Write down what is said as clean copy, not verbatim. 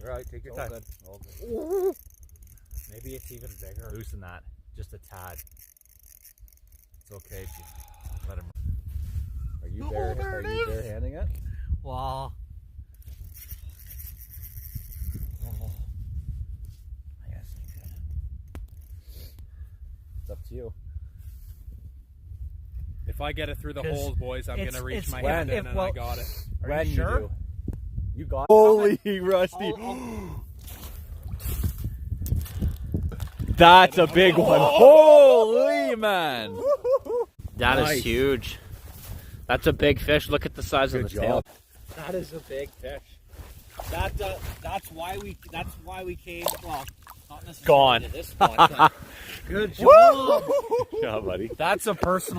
All right, take your time. Good. All good. Maybe it's even bigger. Loosen that. Just a tad. It's okay if you let him. Are you bare-handing it? Wow. I guess you could. It's up to you. If I get it through the 'Cause holes, boys, I'm gonna reach my when- hand in and well- I got it. Are When you sure? do. You got it. Holy Rusty. That's a big one. Holy man. That Nice. is huge. That's a big fish. Look at the size Good of the job. tail. That is a big fish. That's why we came. Well, not necessarily Gone. to this spot. But good job. Yeah, buddy. That's a personal.